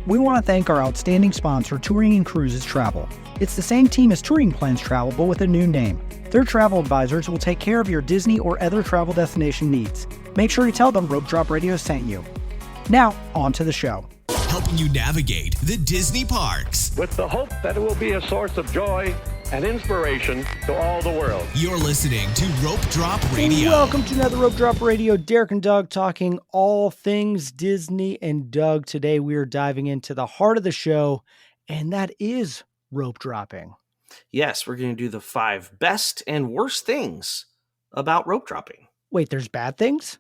We want to thank our outstanding sponsor, Touring & Cruises Travel. It's the same team as Touring Plans Travel, but with a new name. Their travel advisors will take care of your Disney or other travel destination needs. Make sure you tell them Rope Drop Radio sent you. Now, on to the show. Helping you navigate the Disney parks. With the hope that it will be a source of joy and inspiration to all the world. You're listening to Rope Drop Radio. Welcome to another Rope Drop Radio. Derek and Doug talking all things Disney. And Doug, today we are diving into the heart of the show, and that is rope dropping. Yes, we're going to do the 5 best and worst things about rope dropping. Wait, there's bad things?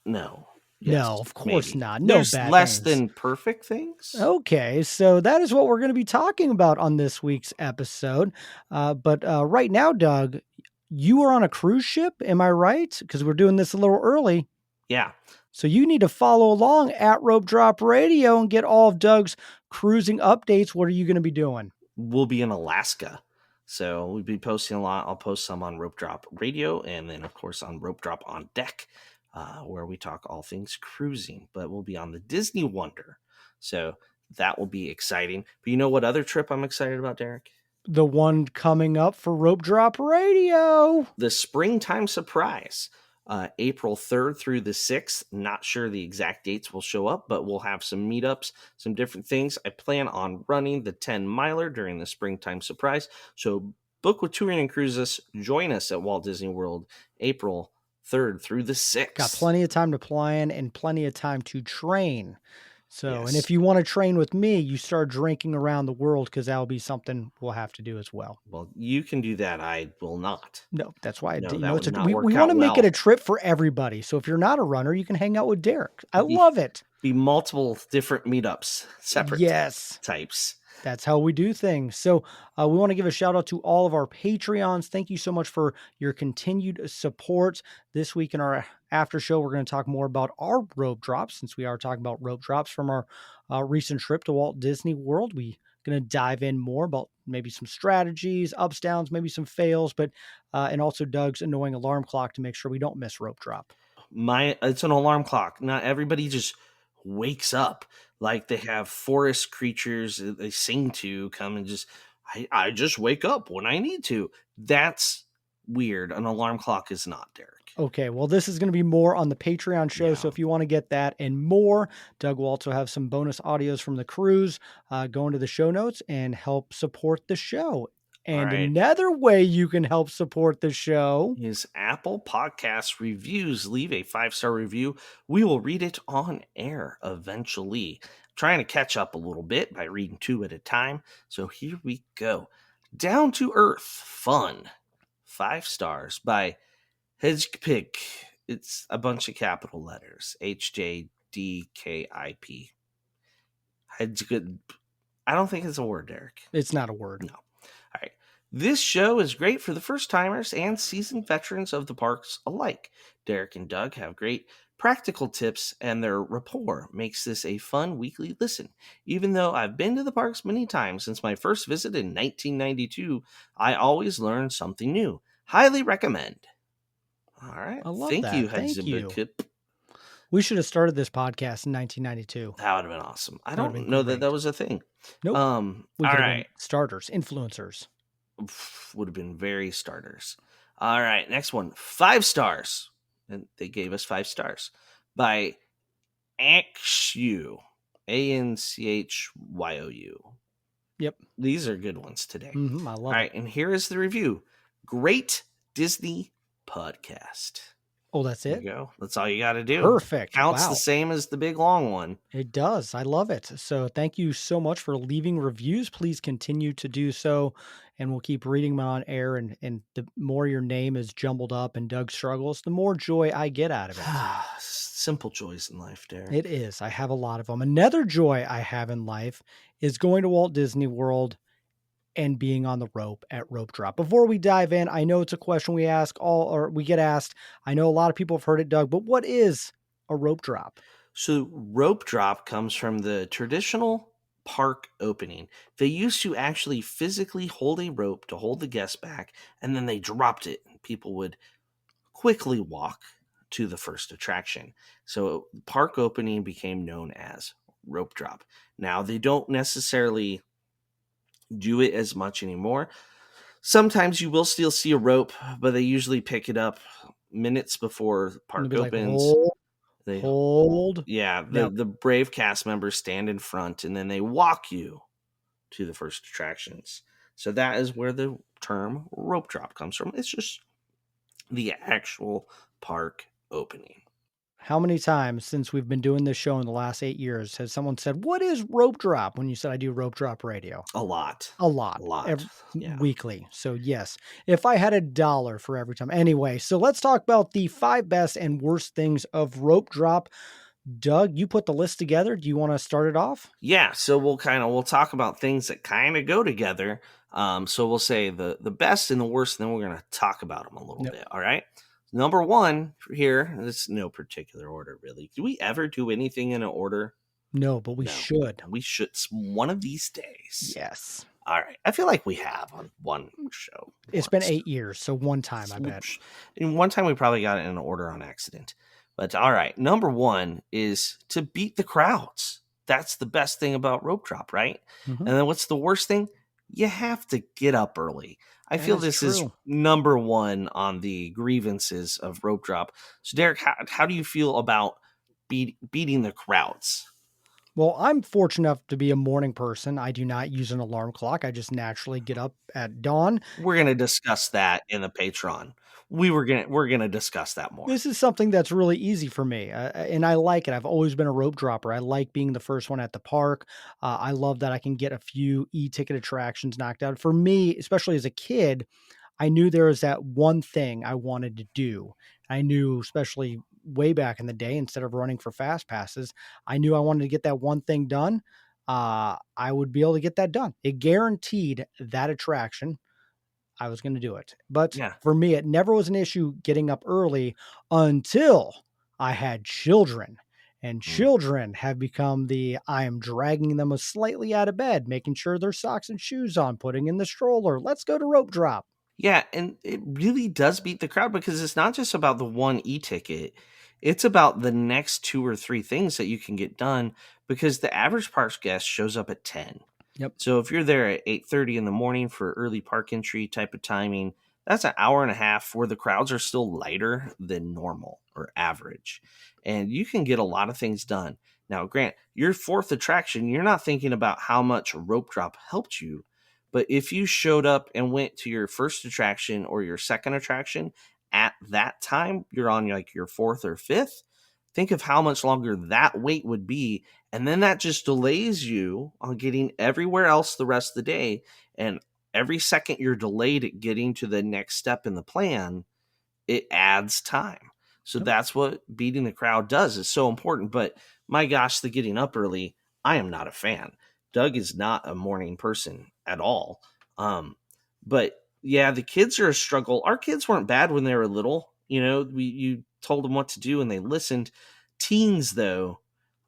No. Yes, no, of course maybe. Not. No There's bad less things. Than perfect things. Okay, so that is what we're going to be talking about on this week's episode. But right now, Doug, you are on a cruise ship, am I right? Because we're doing this a little early. Yeah. So you need to follow along at Rope Drop Radio and get all of Doug's cruising updates. What are you going to be doing? We'll be in Alaska. So we'll be posting a lot. I'll post some on Rope Drop Radio and then, of course, on Rope Drop on Deck. Where we talk all things cruising, but we'll be on the Disney Wonder. So that will be exciting. But you know what other trip I'm excited about, Derek? The one coming up for Rope Drop Radio. The Springtime Surprise. April 3rd through the 6th. Not sure the exact dates will show up, but we'll have some meetups, some different things. I plan on running the 10-miler during the Springtime Surprise. So book with Touring & Cruises. Join us at Walt Disney World, April 3rd through the 6th. Got plenty of time to plan and plenty of time to train. So, yes. And if you want to train with me, you start drinking around the world because that'll be something we'll have to do as well. Well, you can do that. I will not. No, that's why we want to make it a trip for everybody. So if you're not a runner, you can hang out with Derek. I love it. Be multiple different meetups, separate types. That's how we do things. So we want to give a shout out to all of our Patreons. Thank you so much for your continued support. This week in our after show, we're going to talk more about our rope drops, since we are talking about rope drops from our recent trip to Walt Disney World. We're going to dive in more about maybe some strategies, ups, downs, maybe some fails, but and also Doug's annoying alarm clock to make sure we don't miss rope drop. It's an alarm clock. Not everybody just wakes up like they have forest creatures they sing to come and just I just wake up when I need to. That's weird. An alarm clock is not, Derek. Okay, well, this is going to be more on the Patreon show, Yeah. So if you want to get that and more, Doug will also have some bonus audios from the cruise. Go into the show notes and help support the show. And another way you can help support the show is Apple Podcast reviews. Leave a 5-star review. We will read it on air eventually. I'm trying to catch up a little bit by reading 2 at a time. So here we go. Down to Earth Fun. 5 stars by Hedgepig. It's a bunch of capital letters. HJDKIP. Hedgepig. I don't think it's a word, Derek. It's not a word. No. All right. This show is great for the first-timers and seasoned veterans of the parks alike. Derek and Doug have great practical tips, and their rapport makes this a fun weekly listen. Even though I've been to the parks many times since my first visit in 1992, I always learn something new. Highly recommend. All right. I love Thank that. you, Thank you. Hedgepig. We should have started this podcast in 1992. That would have been awesome. I don't know that was a thing. Nope. We all right. Starters, influencers. Would have been very starters. All right. Next one. 5 stars. And they gave us 5 stars by Anchyu. ANCHYOU. Yep. These are good ones today. I love it. All right. And here is the review. Great Disney podcast. Oh, that's There it? you go. That's all you got to do. Perfect. Counts Wow. the same as the big long one. It does. I love it. So thank you so much for leaving reviews. Please continue to do so, and we'll keep reading them on air. And the more your name is jumbled up and Doug struggles, the more joy I get out of it. Simple joys in life, Derek. It is. I have a lot of them. Another joy I have in life is going to Walt Disney World and being on the rope at Rope Drop. Before we dive in, I know it's a question we get asked. I know a lot of people have heard it, Doug, but what is a rope drop? So rope drop comes from the traditional park opening. They used to actually physically hold a rope to hold the guests back, and then they dropped it. People would quickly walk to the first attraction. So park opening became known as rope drop. Now, they don't necessarily do it as much anymore. Sometimes you will still see a rope, but they usually pick it up minutes before the And they'll park be like, opens. hold, They hold. Yeah, Now, the brave cast members stand in front and then they walk you to the first attractions. So that is where the term rope drop comes from. It's just the actual park opening. how many times since we've been doing this show in the last 8 years has someone said, "What is rope drop?" When you said I do rope drop radio? A lot. A A lot, lot. Yeah. weekly. So yes, if I had $1 for every time. Anyway, so let's talk about the 5 best and worst things of rope drop. Doug, you put the list together. Do you want to start it off? Yeah, so we'll talk about things that kind of go together. So we'll say the best and the worst, and then we're gonna talk about them a little No, bit. All right. Number one here, it's no particular order really. Do we ever do anything in an order? no, but we No, should. we should one of these days. Yes. All right, I feel like we have on one show It's been once. 8 years, so one time, I bet. And one time we probably got it in order on accident. But all right, number one is to beat the crowds. That's the best thing about rope drop, right? Mhm. And then what's the worst thing? You have to get up early. I That feel is this is true. number one on the grievances of rope drop. So, Derek, how do you feel about beating the crowds? Well, I'm fortunate enough to be a morning person. I do not use an alarm clock. I just naturally get up at dawn. We're gonna discuss that in the Patreon. We're gonna discuss that more. This is something that's really easy for me, and I like it. I've always been a rope dropper. I like being the first one at the park. I love that I can get a few e-ticket attractions knocked out. For me, especially as a kid, I knew there was that one thing I wanted to do. I knew, especially way back in the day, instead of running for fast passes, I knew I wanted to get that one thing done. I would be able to get that done. It guaranteed that attraction. I was going to do it. But Yeah. for me, it never was an issue getting up early until I had children. And Mm. children have become I am dragging them slightly out of bed, making sure their socks and shoes on, putting in the stroller. Let's go to rope drop. Yeah, and it really does beat the crowd because it's not just about the one e-ticket. It's about the next two or three things that you can get done because the average park guest shows up at 10. Yep. So if you're there at 8:30 in the morning for early park entry type of timing, that's an hour and a half where the crowds are still lighter than normal or average. And you can get a lot of things done. Now, Grant, your fourth attraction, you're not thinking about how much rope drop helped you. But if you showed up and went to your first attraction or your second attraction at that time, you're on like your fourth or fifth. Think of how much longer that wait would be. And then that just delays you on getting everywhere else the rest of the day. And every second you're delayed at getting to the next step in the plan, it adds time. So Yep. that's what beating the crowd does. It's so important. But my gosh, the getting up early, I am not a fan. Doug is not a morning person at all. But yeah, the kids are a struggle. Our kids weren't bad when they were little. You told them what to do and they listened. Teens, though,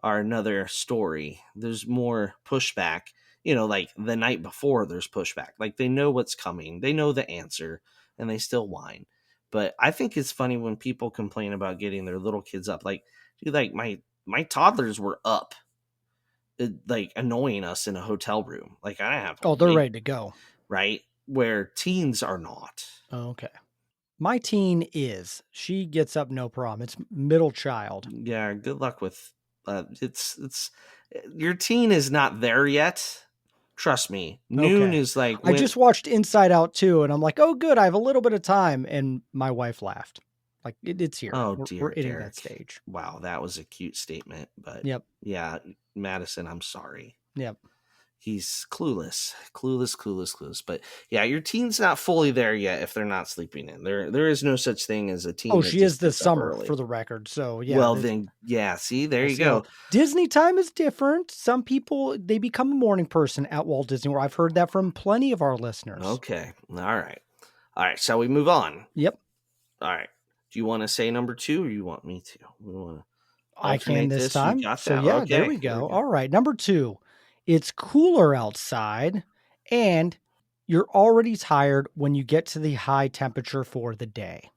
are another story. There's more pushback. Like the night before, there's pushback. Like they know what's coming, they know the answer, and they still whine. But I think it's funny when people complain about getting their little kids up. Like, dude, like my toddlers were up, like annoying us in a hotel room. Like I have to Oh, they're wait, ready to go. right? Where teens are not. Okay. My teen is. She gets up no problem. It's middle child. Yeah, good luck with it's your teen is not there yet. Trust me. Noon Okay. is like I when just watched Inside Out 2, and I'm like, "Oh, good, I have a little bit of time," and my wife laughed. Like, it's here. oh We're dear, hitting that Derek. stage. Wow, that was a cute statement, but Yep. yeah, Madison, I'm sorry. Yep. He's clueless. But yeah, your teen's not fully there yet if they're not sleeping in. There is no such thing as a teen Oh, that she is just this gets up summer, early. for the record. So, yeah, Well, then, yeah, see, there we'll you see how go. Disney time is different. Some people, they become a morning person at Walt Disney World. I've heard that from plenty of our listeners. Okay. All right. Shall we move on? Yep. All right. Do you want to say number 2 or you want me to? We want to I can alternate this this. You time. got So, that? yeah, Okay. there we go. All right. Number 2, it's cooler outside and you're already tired when you get to the high temperature for the day.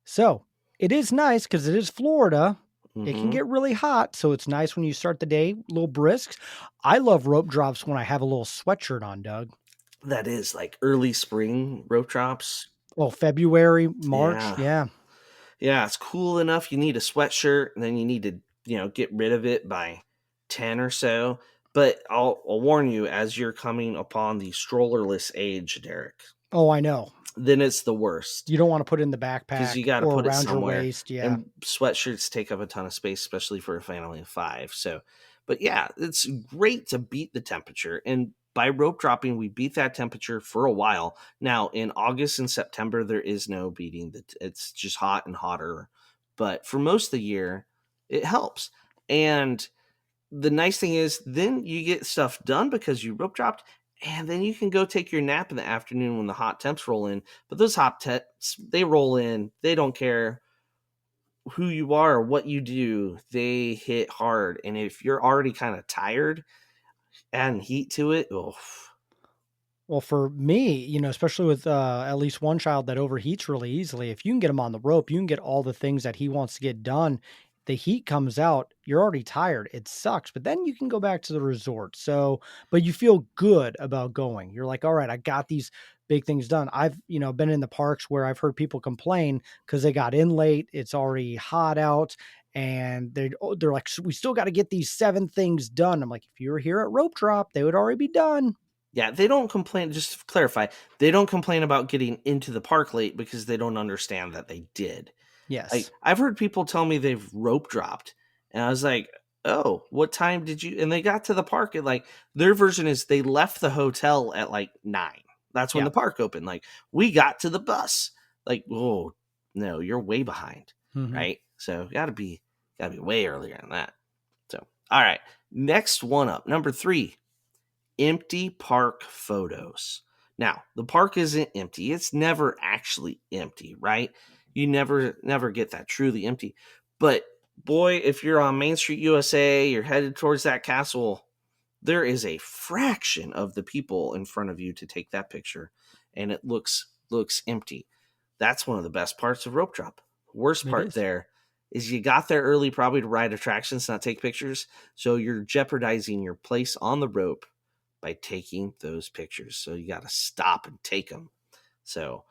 So, it is nice because it is Florida. It can Mm-hmm. get really hot, so it's nice when you start the day a little brisk. I love rope drops when I have a little sweatshirt on, Doug. That is like early spring rope drops. Well, February, March, Yeah. yeah. Yeah, it's cool enough. You need a sweatshirt, and then you need to, get rid of it by 10 or so. But I'll warn you, as you're coming upon the strollerless age, Derek, Oh, I know. then it's the worst You don't wanna put it in the because backpack you got to or put it around your somewhere. waist, yeah. And sweatshirts take up a ton of space, especially for a family of five. So, but yeah, it's great to beat the temperature. And by rope dropping, we beat that temperature for a while. Now, in August and September, there is no beating it's just hot and hotter. But for most of the year, it helps. And the nice thing is, then you get stuff done because you rope dropped, and then you can go take your nap in the afternoon when the hot temps roll in. But those hot temps, they roll in. They don't care who you are or what you do. They hit hard. And if you're already kind of tired, adding heat to it, oh, Well, for me, especially with, at least one child that overheats really easily, if you can get him on the rope, you can get all the things that he wants to get done. The heat comes out, you're already tired. It sucks, but then you can go back to the resort. So, but you feel good about going. You're like, all right, I got these big things done. I've, been in the parks where I've heard people complain because they got in late. It's already hot out. And they're like, we still got to get these 7 things done. I'm like, if you were here at rope drop, they would already be done. yeah, they don't complain. Just to clarify, they don't complain about getting into the park late because they don't understand that they did. Like, Yes. I've heard people tell me they've rope dropped, and I was like, "Oh, what time did you?" And they got to the park at like their version is they left the hotel at like 9. That's when Yeah. the park opened. Like, we got to the bus. Like, oh no, you're way behind, Mhm. right? So gotta be way earlier than that. So, all right, next one up, number 3, empty park photos. Now, the park isn't empty. It's never actually empty, right? You never get that truly empty. But boy, if you're on Main Street USA, you're headed towards that castle, there is a fraction of the people in front of you to take that picture, and it looks empty. That's one of the best parts of rope drop. Worst It part is. there is you got there early probably to ride attractions, not take pictures, so you're jeopardizing your place on the rope by taking those pictures. So you got to stop and take them. So,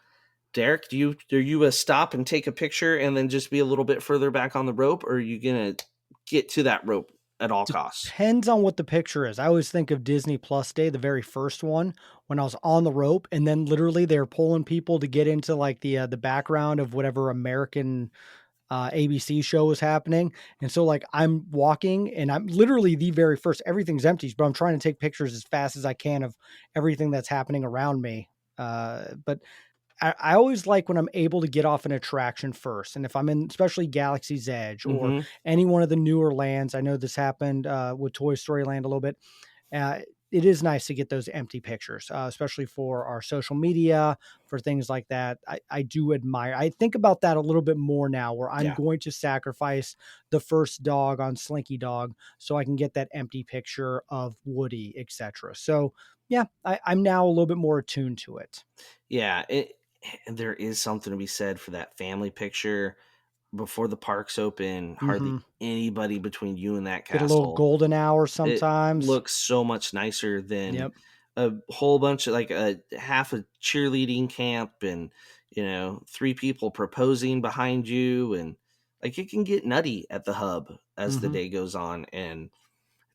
Derek, do you stop and take a picture and then just be a little bit further back on the rope, or are you gonna get to that rope at all costs? Depends on what the picture is. I always think of Disney Plus Day, the very first one, when I was on the rope, and then literally they're pulling people to get into like the background of whatever American ABC show was happening. And so like I'm walking and I'm literally the very first, everything's empty, but I'm trying to take pictures as fast as I can of everything that's happening around me. But I always like when I'm able to get off an attraction first. And if I'm in, especially Galaxy's Edge or Mm-hmm. any one of the newer lands, I know this happened with Toy Story Land a little bit. Uh, it is nice to get those empty pictures, especially for our social media, for things like that. I do admire, I think about that a little bit more now where I'm Yeah. going to sacrifice the first dog on Slinky Dog so I can get that empty picture of Woody, etc. So yeah, I'm now a little bit more attuned to it. Yeah. And there is something to be said for that family picture before the parks open. Hmm. Hardly anybody between you and that Get a little castle. golden hour It sometimes. looks so much nicer than Yep. a whole bunch of like a half a cheerleading camp and 3 people proposing behind you, and like it can get nutty at the hub as the Hmm. day goes on, and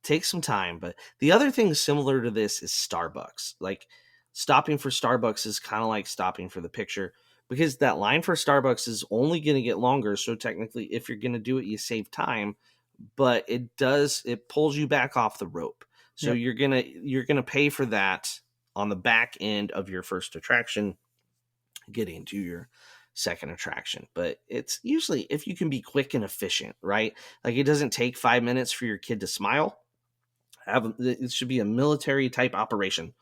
take some time. But the other thing similar to this is Starbucks. Like, stopping for Starbucks is kind of like stopping for the picture, because that line for Starbucks is only going to get longer. So technically, if you're going to do it, you save time, but it pulls you back off the rope. So Yep. you're gonna pay for that on the back end of your first attraction, getting to your second attraction. But it's usually, if you can be quick and efficient, right? Like, it doesn't take 5 minutes for your kid to smile. It should be a military type operation.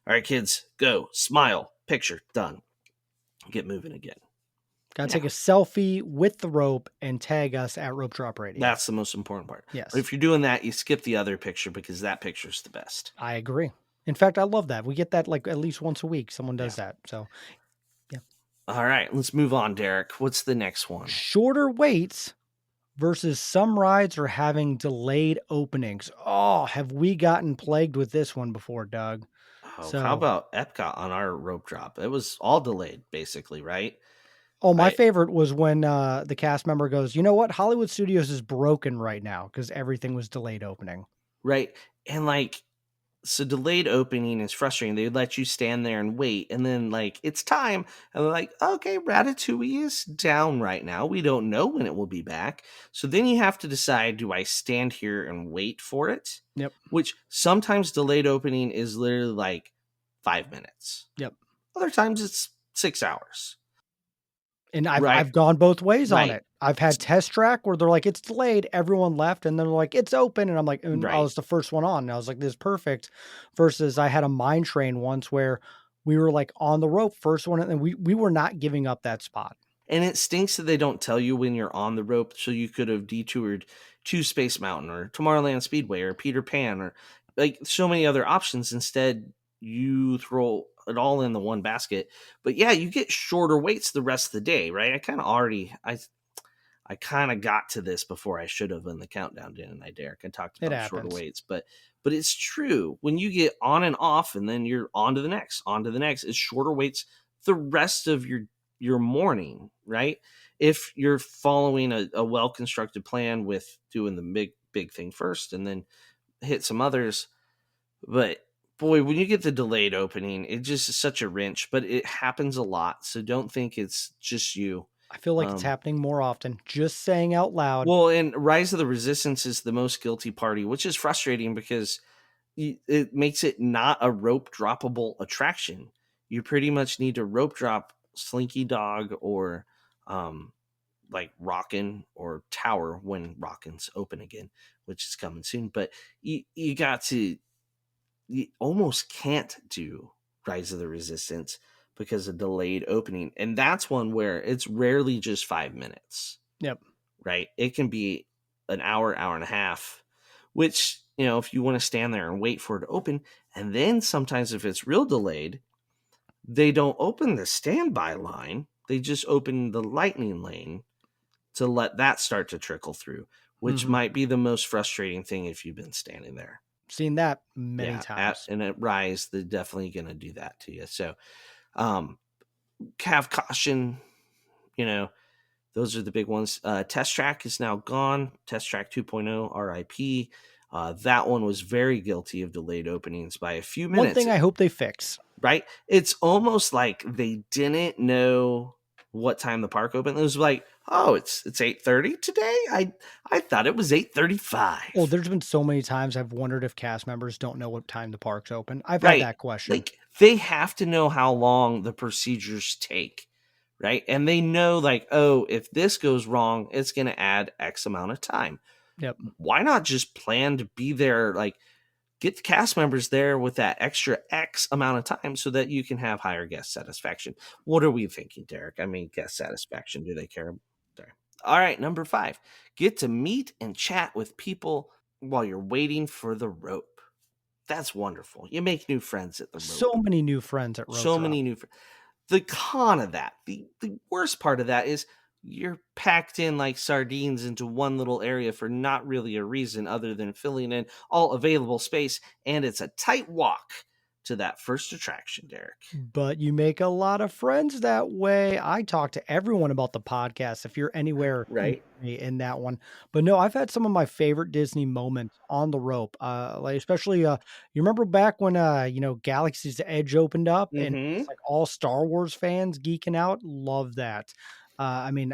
All right, kids, go smile, picture done, get moving again. Gotta take a Now, selfie with the rope and tag us at Rope Drop Radio. that's the most important part. But Yes, if you're doing that, you skip the other picture because that picture's the best. I agree. In fact, I love that. We get that like at least once a week. Someone Yeah. does that. So yeah. All right, let's move on, Derek. What's the next one? Shorter waits, versus some rides are having delayed openings. Oh, have we gotten plagued with this one before, Doug? Oh, how So, about Epcot on our rope drop? It was all delayed, basically, right? oh, my I favorite was when the cast member goes, "You know what? Hollywood Studios is broken right now because everything was delayed opening." right, and like so delayed opening is frustrating. They let you stand there and wait, and then like it's time, and they're like, "Okay, Ratatouille is down right now. We don't know when it will be back." So then you have to decide: do I stand here and wait for it? Yep. Which sometimes delayed opening is literally like 5 minutes. Yep. Other times it's 6 hours. And Right. I've gone both ways on Right. it. I've had test track where they're like, "It's delayed," everyone left, and they're like, "It's open," and I'm like, and I Right. was the first one on, and I was like, "This is perfect." Versus I had a mine train once where we were like on the rope, first one, and we were not giving up that spot. And it stinks that they don't tell you when you're on the rope, so you could have detoured to Space Mountain or Tomorrowland Speedway or Peter Pan or like so many other options. Instead, you throw it all in the one basket. But yeah, you get shorter waits the rest of the day, right? I kind of got to this before I should have in the countdown, didn't I, Derek? I talked It about shorter happens. weights, but it's true. When you get on and off, and then you're on to the next, it's shorter weights the rest of your morning, right? If you're following a well constructed plan with doing the big thing first, and then hit some others, but boy, when you get the delayed opening, it just is such a wrench. But it happens a lot, so don't think it's just you. I feel like it's Um, happening more often. Just saying out loud. Well, and Rise of the Resistance is the most guilty party, which is frustrating because it makes it not a rope droppable attraction. You pretty much need to rope drop Slinky Dog or like Rockin' or Tower when Rockin's open again, which is coming soon. But you almost can't do Rise of the Resistance because of delayed opening. And that's one where it's rarely just 5 minutes, Yep. right? It can be an hour, hour and a half, which, if you want to stand there and wait for it to open, and then sometimes if it's real delayed, they don't open the standby line. They just open the lightning lane to let that start to trickle through, which Mhm. might be the most frustrating thing if you've been standing there. Seen that many Yeah, times. at Rise, they're definitely going to do that to you. So, um, have caution, you know, those are the big ones. Test Track is now gone. Test Track 2.0, RIP. That one was very guilty of delayed openings by a few One minutes, thing I hope they fix. right? It's almost like they didn't know what time the park opened. It was like, oh, it's 8:30 today. I thought it was Well, 8:35. there's been so many times I've wondered if cast members don't know what time the park's open. I've had Right. that question. Like they have to know how long the procedures take, right? And they know like, oh, if this goes wrong, it's going to add X amount of time. Yep. Why not just plan to be there, like get the cast members there with that extra X amount of time so that you can have higher guest satisfaction? What are we thinking, Derek? I mean, guest satisfaction. Do they care? Sorry. All right, number 5. Get to meet and chat with people while you're waiting for the rope. That's wonderful. You make new friends at the So rope. many new friends at Rope So Drop. many new friends. The con of that, the worst part of that is you're packed in like sardines into one little area for not really a reason other than filling in all available space, and it's a tight walk to that first attraction, Derek. But you make a lot of friends that way. I talk to everyone about the podcast if you're anywhere near Right? me in that one. But no, I've had some of my favorite Disney moments on the rope. Like especially you remember back when Galaxy's Edge opened up and Mm-hmm. it's like all Star Wars fans geeking out. Love that. I mean,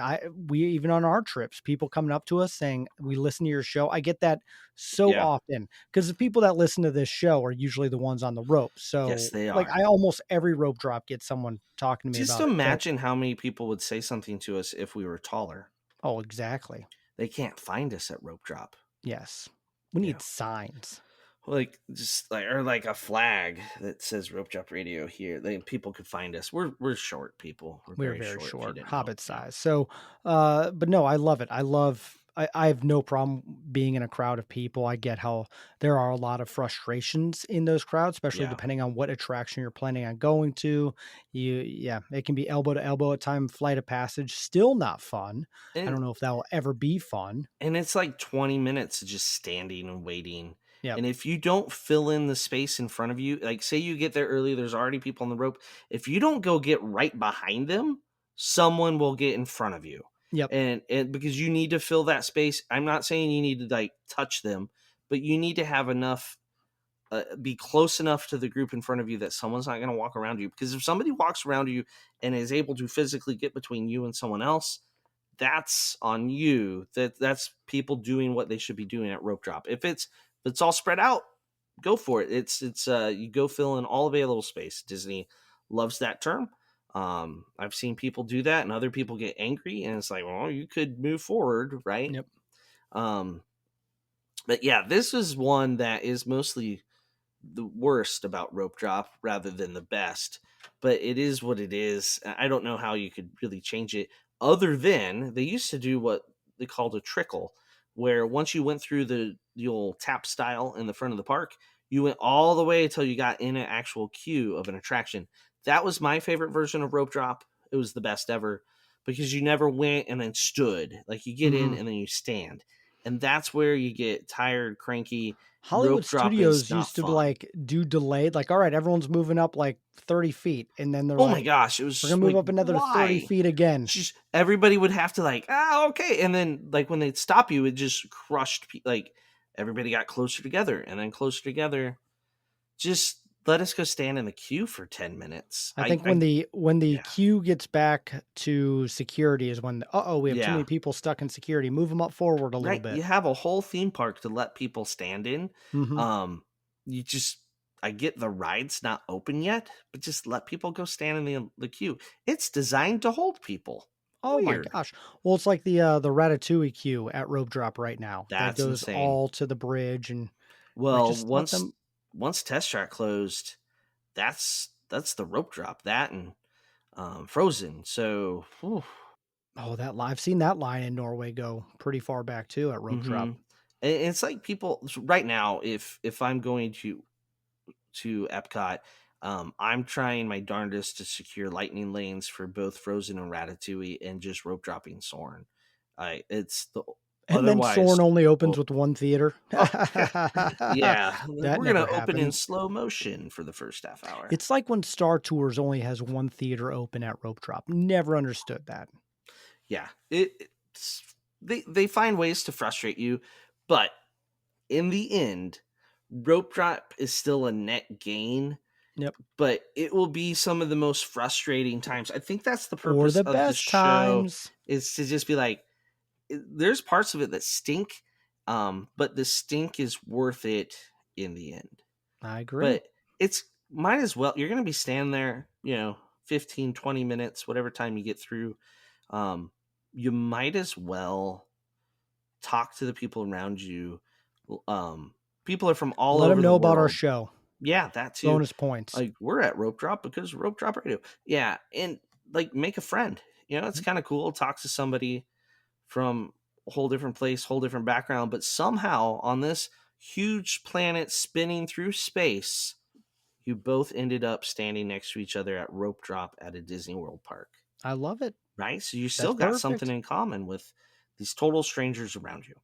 we even on our trips, people coming up to us saying we listen to your show. I get that so Yeah. often because the people that listen to this show are usually the ones on the rope. Yes, So, they like, are. I almost every rope drop gets someone talking to me Just about it. So, imagine how many people would say something to us if we were taller. oh, exactly. They can't find us at rope drop. Yes. We Yeah. need signs. Like just like or like a flag that says rope drop radio here. People could find us. We're short people. We're We're very very short if you short, didn't know. hobbit Yeah. size. So, but no, I love it. I love I have no problem being in a crowd of people. I get how there are a lot of frustrations in those crowds, especially Yeah. depending on what attraction you're planning on going to. Yeah, it can be elbow to elbow at time. Flight of Passage, still not fun. I And don't know if that will ever be fun. And it's like 20 minutes of just standing and waiting. Yep, And if you don't fill in the space in front of you, like say you get there early, there's already people on the rope. If you don't go get right behind them, someone will get in front of you. yep, And because you need to fill that space, I'm not saying you need to like touch them, but you need to have enough, be close enough to the group in front of you that someone's not going to walk around you. Because if somebody walks around you and is able to physically get between you and someone else, that's on you. That's people doing what they should be doing at rope drop. If it's all spread out, go for it. It's you go fill in all available space. Disney loves that term. I've seen people do that and other people get angry and it's like, well, you could move forward, right? yep. Um, but yeah, this is one that is mostly the worst about rope drop rather than the best, but it is what it is. I don't know how you could really change it other than they used to do what they called a trickle, where once you went through the old tap style in the front of the park, you went all the way until you got in an actual queue of an attraction. That was my favorite version of rope drop. It was the best ever because you never went and then stood. Like you get in Mhm. and then you stand. And that's where you get tired, cranky. Hollywood Rope drop is Studios not used to fun. like do delayed, like, all right, everyone's moving up like 30 feet. And then they're Oh my like, gosh, it we're was gonna move like, up another 30 why? feet again. Just everybody would have to like, ah, okay, and then like when they'd stop you, it just crushed. Like everybody got closer together, and then closer together. Just let us go stand in the queue for 10 minutes. I think when the Yeah, queue gets back to security is when, uh-oh, we have too many yeah, people stuck in security. Move them up forward a little right. bit. You have a whole theme park to let people stand in. Mhm. Um, you just. I get the ride's not open yet, but just let people go stand in the queue. It's designed to hold people. Oh my Weird. gosh. Well, it's like the Ratatouille queue at Rope Drop right now that That's goes insane. all to the bridge and like Well, just let them. once Test Track closed, that's the rope drop, that and, Frozen, so, whew, Oh, that line. I've seen that line in Norway go pretty far back too at Rope Drop. mhm. It's like people right now, if I'm going to Epcot, I'm trying my darndest to secure lightning lanes for both Frozen and Ratatouille and just rope dropping Soarin'. I it's the And then otherwise, Soarin' only opens oh with one theater. oh, yeah, That we're never gonna open in happens. slow motion for the first half hour. It's like when Star Tours only has one theater open at Rope Drop. Never understood that. Yeah, they find ways to frustrate you, but in the end, rope drop is still a net gain, Yep. but it will be some of the most frustrating times. I think that's the Or purpose the of the best show times. is to just be like, there's parts of it that stink, but the stink is worth it in the end. I agree. But it's might as well. You're going to be standing there, 15, 20 minutes, whatever time you get through. Um, you might as well talk to the people around you. People are from all Let them over the know about our world. show. Yeah, that too. Bonus points. Like we're at Rope Drop because Rope Drop Radio. Yeah, and like make a friend. It's kind of cool. Talk to somebody from a whole different place, whole different background, but somehow on this huge planet spinning through space, you both ended up standing next to each other at Rope Drop at a Disney World park. I love it. Right? So you That's still got something perfect. in common with these total strangers around you.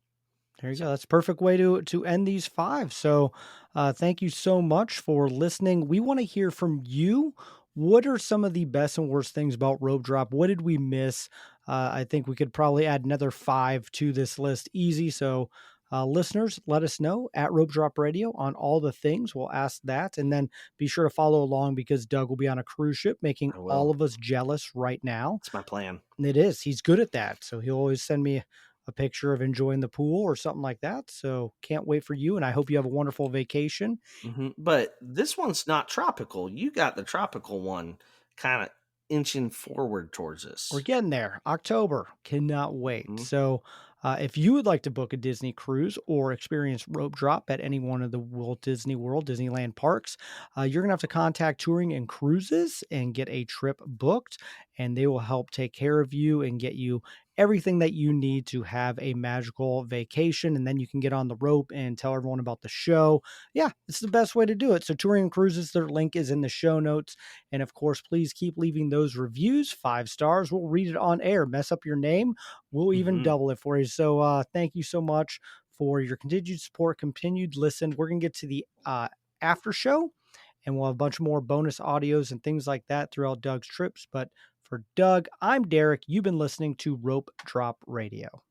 There you So go. That's a perfect way to end these five. So, thank you so much for listening. We want to hear from you. What are some of the best and worst things about Rope Drop? What did we miss? I think we could probably add another five to this list easy. So, listeners, let us know at Rope Drop Radio on all the things. We'll ask that, and then be sure to follow along because Doug will be on a cruise ship, making I all will. of us jealous right now. It's my plan. It is. He's good at that. So he'll always send me a picture of enjoying the pool or something like that. So can't wait for you. And I hope you have a wonderful vacation. But this one's not tropical. You got the tropical one kind of inching forward towards We're us. getting there. October. Cannot wait. Mhm. So if you would like to book a Disney cruise or experience rope drop at any one of the Walt Disney World, Disneyland parks, you're going to have to contact Touring and Cruises and get a trip booked. And they will help take care of you and get you everything that you need to have a magical vacation. And then you can get on the rope and tell everyone about the show. Yeah, it's the best way to do it. So, Touring and Cruises, their link is in the show notes. And of course, please keep leaving those reviews. 5 stars. We'll read it on air. Mess up your name, we'll even Hmm. double it for you. So, thank you so much for your continued support, continued listen. We're going to get to the after show, and we'll have a bunch more bonus audios and things like that throughout Doug's trips. But for Doug, I'm Derek. You've been listening to Rope Drop Radio.